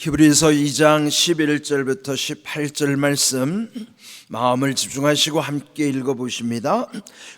히브리서 2장 11절부터 18절 말씀 마음을 집중하시고 함께 읽어보십니다.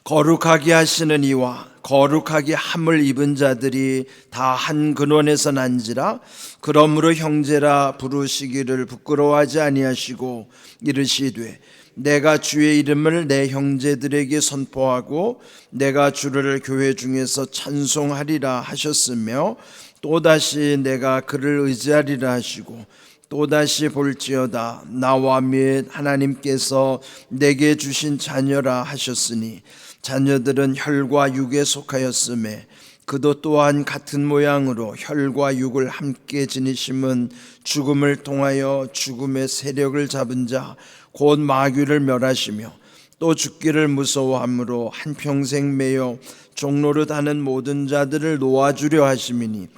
거룩하게 하시는 이와 거룩하게 함을 입은 자들이 다 한 근원에서 난지라. 그러므로 형제라 부르시기를 부끄러워하지 아니하시고 이르시되 내가 주의 이름을 내 형제들에게 선포하고 내가 주를 교회 중에서 찬송하리라 하셨으며 또다시 내가 그를 의지하리라 하시고 또다시 볼지어다 나와 및 하나님께서 내게 주신 자녀라 하셨으니 자녀들은 혈과 육에 속하였음에 그도 또한 같은 모양으로 혈과 육을 함께 지니심은 죽음을 통하여 죽음의 세력을 잡은 자 곧 마귀를 멸하시며 또 죽기를 무서워함으로 한평생 매여 종노릇하는 모든 자들을 놓아주려 하심이니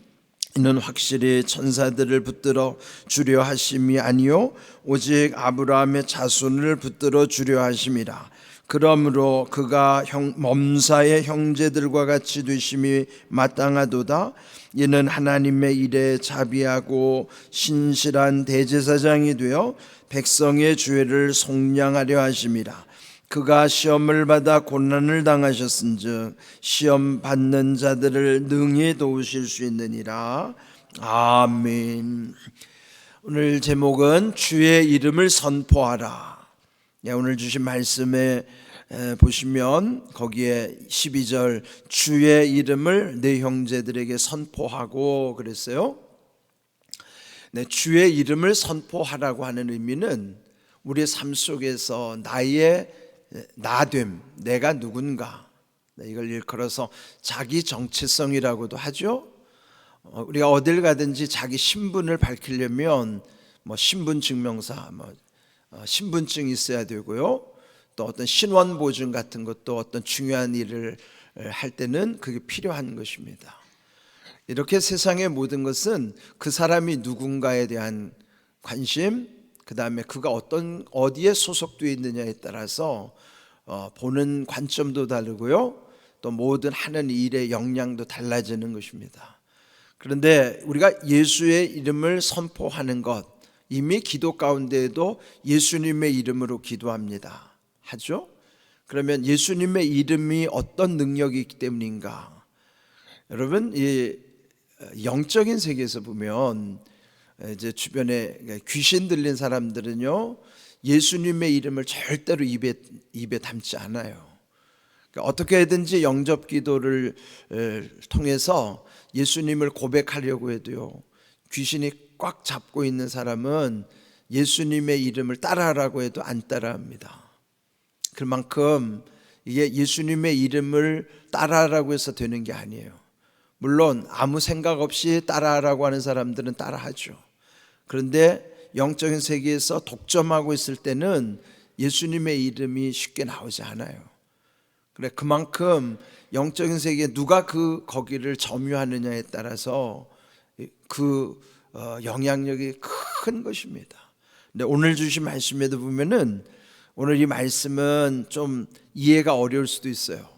이는 확실히 천사들을 붙들어 주려 하심이 아니요 오직 아브라함의 자손을 붙들어 주려 하심이라. 그러므로 그가 몸사의 형제들과 같이 되심이 마땅하도다. 이는 하나님의 일에 자비하고 신실한 대제사장이 되어 백성의 죄를 속량하려 하심이라. 그가 시험을 받아 고난을 당하셨은즉 시험 받는 자들을 능히 도우실 수 있느니라. 아멘. 오늘 제목은 주의 이름을 선포하라. 오늘 주신 말씀에 보시면 거기에 12절 주의 이름을 내 형제들에게 선포하고 그랬어요. 네, 주의 이름을 선포하라고 하는 의미는 우리의 삶 속에서 나의 나됨, 내가 누군가, 이걸 일컬어서 자기 정체성이라고도 하죠. 우리가 어딜 가든지 자기 신분을 밝히려면 신분증명서, 신분증이 있어야 되고요. 또 어떤 신원 보증 같은 것도 어떤 중요한 일을 할 때는 그게 필요한 것입니다. 이렇게 세상의 모든 것은 그 사람이 누군가에 대한 관심, 그 다음에 그가 어디에 소속되어 있느냐에 따라서 보는 관점도 다르고요. 또 모든 하는 일의 역량도 달라지는 것입니다. 그런데 우리가 예수의 이름을 선포하는 것, 이미 기도 가운데에도 예수님의 이름으로 기도합니다 하죠. 그러면 예수님의 이름이 어떤 능력이 있기 때문인가? 여러분, 이 영적인 세계에서 보면 이제 주변에 귀신 들린 사람들은요 예수님의 이름을 절대로 입에 담지 않아요. 그러니까 어떻게든지 영접 기도를 통해서 예수님을 고백하려고 해도요 귀신이 꽉 잡고 있는 사람은 예수님의 이름을 따라하라고 해도 안 따라합니다. 그만큼 이게 예수님의 이름을 따라하라고 해서 되는 게 아니에요. 물론 아무 생각 없이 따라하라고 하는 사람들은 따라하죠. 그런데 영적인 세계에서 독점하고 있을 때는 예수님의 이름이 쉽게 나오지 않아요. 그래, 그만큼 영적인 세계에 누가 거기를 점유하느냐에 따라서 그 영향력이 큰 것입니다. 근데 오늘 주신 말씀에도 보면은 오늘 이 말씀은 좀 이해가 어려울 수도 있어요.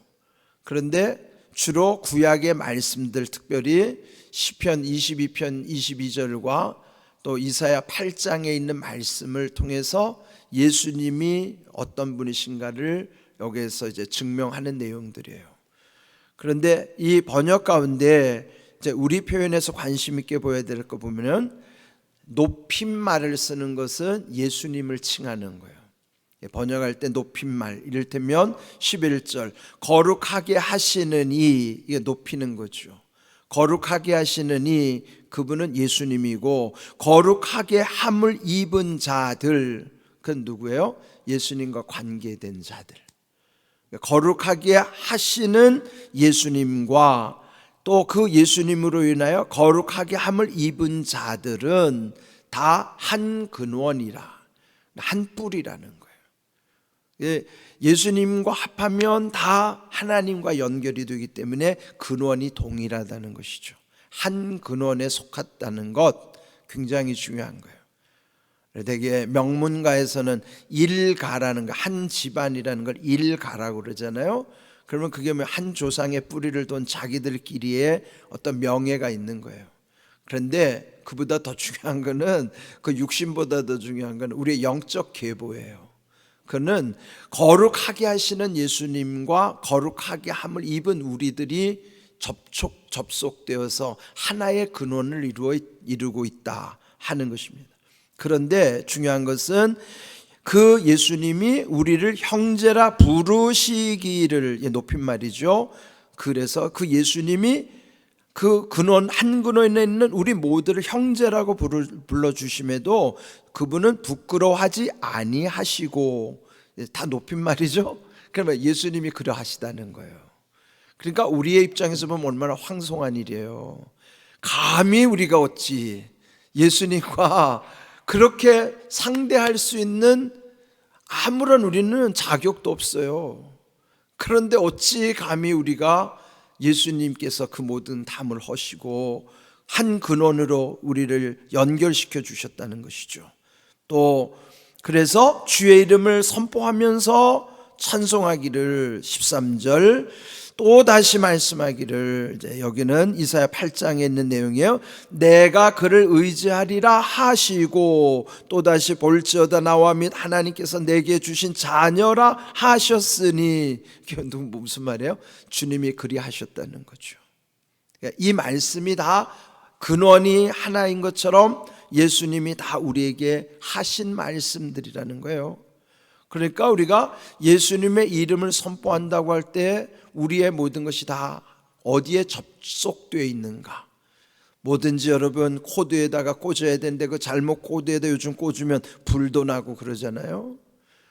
그런데 주로 구약의 말씀들, 특별히 시편 22편 22절과 또 이사야 8장에 있는 말씀을 통해서 예수님이 어떤 분이신가를 여기에서 이제 증명하는 내용들이에요. 그런데 이 번역 가운데 이제 우리 표현에서 관심 있게 보여야 될 거 보면은 높임말을 쓰는 것은 예수님을 칭하는 거예요. 번역할 때 높임말, 이를테면 11절 거룩하게 하시는 이, 이게 높이는 거죠. 거룩하게 하시는 이, 그분은 예수님이고 거룩하게 함을 입은 자들, 그건 누구예요? 예수님과 관계된 자들. 거룩하게 하시는 예수님과 또 그 예수님으로 인하여 거룩하게 함을 입은 자들은 다 한 근원이라, 한 뿌리라는 거예요. 예수님과 합하면 다 하나님과 연결이 되기 때문에 근원이 동일하다는 것이죠. 한 근원에 속했다는 것, 굉장히 중요한 거예요. 되게 명문가에서는 일가라는 거, 한 집안이라는 걸 일가라고 그러잖아요. 그러면 그게 한 조상의 뿌리를 둔 자기들끼리의 어떤 명예가 있는 거예요. 그런데 그보다 더 중요한 거는, 그 육신보다 더 중요한 건 우리의 영적 계보예요. 그는 거룩하게 하시는 예수님과 거룩하게 함을 입은 우리들이 접속되어서 하나의 근원을 이루고 있다 하는 것입니다. 그런데 중요한 것은 그 예수님이 우리를 형제라 부르시기를, 높임말이죠. 그래서 그 예수님이 그 근원, 한 근원에 있는 우리 모두를 형제라고 불러주심에도 그분은 부끄러워하지 아니하시고, 다 높임말이죠. 그러면 예수님이 그러하시다는 거예요. 그러니까 우리의 입장에서 보면 얼마나 황송한 일이에요. 감히 우리가 어찌 예수님과 그렇게 상대할 수 있는 아무런 우리는 자격도 없어요. 그런데 어찌 감히 우리가 예수님께서 그 모든 담을 허시고 한 근원으로 우리를 연결시켜 주셨다는 것이죠. 또 그래서 주의 이름을 선포하면서 찬송하기를, 13절 또 다시 말씀하기를, 이제 여기는 이사야 8장에 있는 내용이에요. 내가 그를 의지하리라 하시고 또 다시 볼지어다 나와 및 하나님께서 내게 주신 자녀라 하셨으니, 이게 무슨 말이에요? 주님이 그리하셨다는 거죠. 이 말씀이 다 근원이 하나인 것처럼 예수님이 다 우리에게 하신 말씀들이라는 거예요. 그러니까 우리가 예수님의 이름을 선포한다고 할 때 우리의 모든 것이 다 어디에 접속되어 있는가? 뭐든지 여러분 코드에다가 꽂아야 되는데 그 잘못 코드에다 요즘 꽂으면 불도 나고 그러잖아요.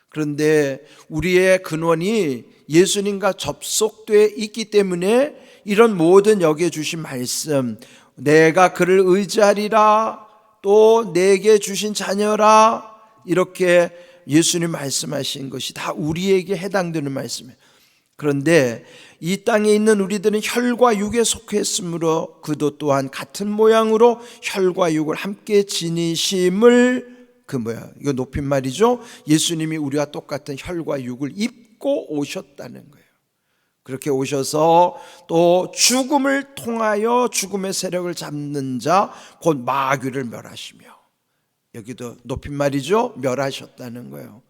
그런데 우리의 근원이 예수님과 접속되어 있기 때문에 이런 모든 여기에 주신 말씀, 내가 그를 의지하리라, 또 내게 주신 자녀라, 이렇게 예수님 말씀하신 것이 다 우리에게 해당되는 말씀이에요. 그런데 이 땅에 있는 우리들은 혈과 육에 속했으므로 그도 또한 같은 모양으로 혈과 육을 함께 지니심을, 이거 높임말이죠. 예수님이 우리와 똑같은 혈과 육을 입고 오셨다는 거예요. 그렇게 오셔서 또 죽음을 통하여 죽음의 세력을 잡는 자 곧 마귀를 멸하시며, 여기도 높임말이죠. 멸하셨다는 거예요.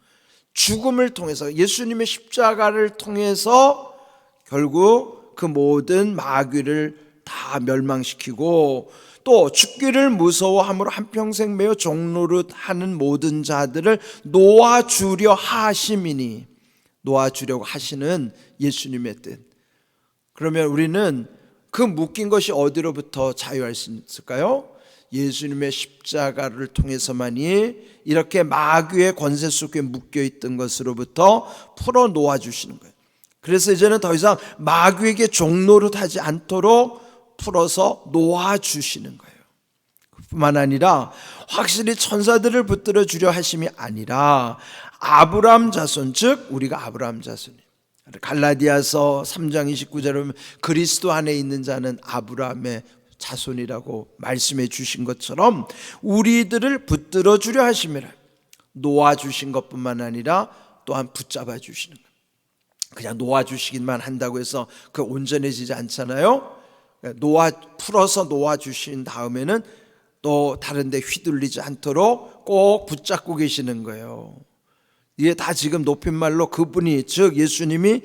죽음을 통해서, 예수님의 십자가를 통해서 결국 그 모든 마귀를 다 멸망시키고, 또 죽기를 무서워함으로 한평생 매어 종노릇 하는 모든 자들을 놓아주려 하심이니, 놓아주려고 하시는 예수님의 뜻. 그러면 우리는 그 묶인 것이 어디로부터 자유할 수 있을까요? 예수님의 십자가를 통해서만이 이렇게 마귀의 권세 속에 묶여있던 것으로부터 풀어 놓아주시는 거예요. 그래서 이제는 더 이상 마귀에게 종노릇하지 않도록 풀어서 놓아주시는 거예요. 뿐만 아니라 확실히 천사들을 붙들어 주려 하심이 아니라 아브라함 자손, 즉 우리가 아브라함 자손이에요. 갈라디아서 3장 29절에 보면 그리스도 안에 있는 자는 아브라함의 자손이라고 말씀해 주신 것처럼 우리들을 붙들어 주려 하심이라. 놓아주신 것뿐만 아니라 또한 붙잡아 주시는 거예요. 그냥 놓아주시기만 한다고 해서 그 온전해지지 않잖아요. 풀어서 놓아주신 다음에는 또 다른 데 휘둘리지 않도록 꼭 붙잡고 계시는 거예요. 이게 다 지금 높임말로 그분이, 즉 예수님이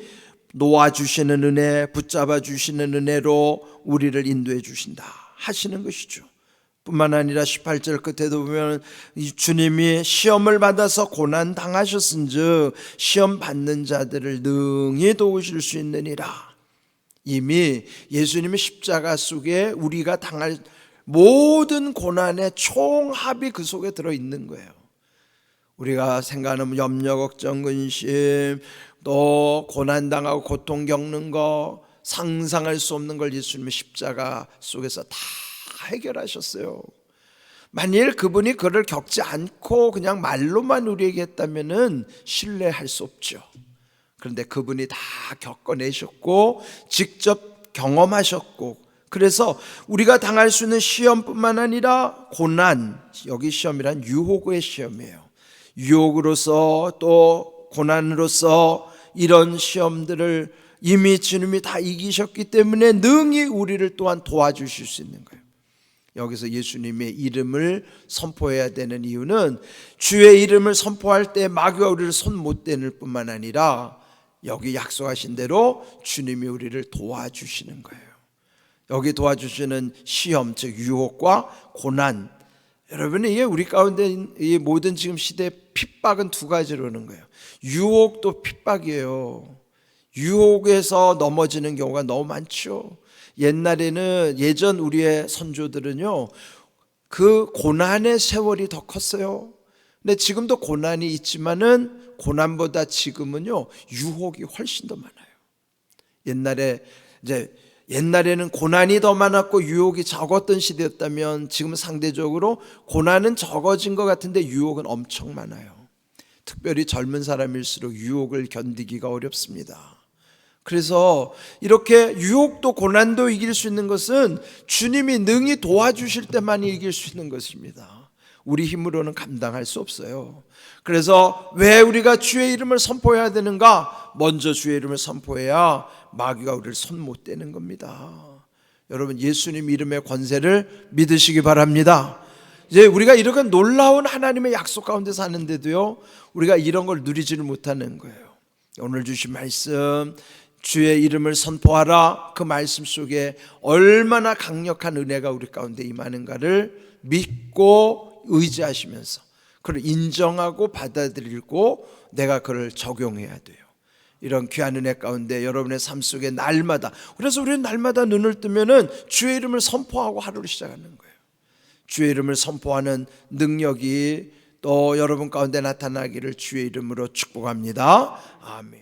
놓아주시는 은혜, 붙잡아 주시는 은혜로 우리를 인도해 주신다 하시는 것이죠. 뿐만 아니라 18절 끝에도 보면 주님이 시험을 받아서 고난 당하셨은즉 시험 받는 자들을 능히 도우실 수 있느니라. 이미 예수님의 십자가 속에 우리가 당할 모든 고난의 총합이 그 속에 들어있는 거예요. 우리가 생각하는 염려, 걱정, 근심, 또 고난당하고 고통 겪는 거, 상상할 수 없는 걸 예수님의 십자가 속에서 다 해결하셨어요. 만일 그분이 그를 겪지 않고 그냥 말로만 우리에게 했다면 신뢰할 수 없죠. 그런데 그분이 다 겪어내셨고 직접 경험하셨고, 그래서 우리가 당할 수 있는 시험뿐만 아니라 고난, 여기 시험이란 유혹의 시험이에요. 유혹으로서 또 고난으로서 이런 시험들을 이미 주님이 다 이기셨기 때문에 능히 우리를 또한 도와주실 수 있는 거예요. 여기서 예수님의 이름을 선포해야 되는 이유는 주의 이름을 선포할 때 마귀가 우리를 손 못 대는 뿐만 아니라 여기 약속하신 대로 주님이 우리를 도와주시는 거예요. 여기 도와주시는 시험, 즉 유혹과 고난, 여러분 이게 우리 가운데 이 모든 지금 시대의 핍박은 두 가지로 오는 거예요. 유혹도 핍박이에요. 유혹에서 넘어지는 경우가 너무 많죠. 옛날에는 예전 우리의 선조들은요, 그 고난의 세월이 더 컸어요. 근데 지금도 고난이 있지만은 고난보다 지금은요 유혹이 훨씬 더 많아요. 옛날에는 고난이 더 많았고 유혹이 적었던 시대였다면 지금은 상대적으로 고난은 적어진 것 같은데 유혹은 엄청 많아요. 특별히 젊은 사람일수록 유혹을 견디기가 어렵습니다. 그래서 이렇게 유혹도 고난도 이길 수 있는 것은 주님이 능히 도와주실 때만 이길 수 있는 것입니다. 우리 힘으로는 감당할 수 없어요. 그래서 왜 우리가 주의 이름을 선포해야 되는가? 먼저 주의 이름을 선포해야 마귀가 우리를 손 못 대는 겁니다. 여러분 예수님 이름의 권세를 믿으시기 바랍니다. 이제 우리가 이렇게 놀라운 하나님의 약속 가운데 사는데도요 우리가 이런 걸 누리지를 못하는 거예요. 오늘 주신 말씀 주의 이름을 선포하라, 그 말씀 속에 얼마나 강력한 은혜가 우리 가운데 임하는가를 믿고 의지하시면서 그를 인정하고 받아들이고 내가 그를 적용해야 돼요. 이런 귀한 은혜 가운데 여러분의 삶 속에 날마다, 그래서 우리는 날마다 눈을 뜨면은 주의 이름을 선포하고 하루를 시작하는 거예요. 주의 이름을 선포하는 능력이 또 여러분 가운데 나타나기를 주의 이름으로 축복합니다. 아멘.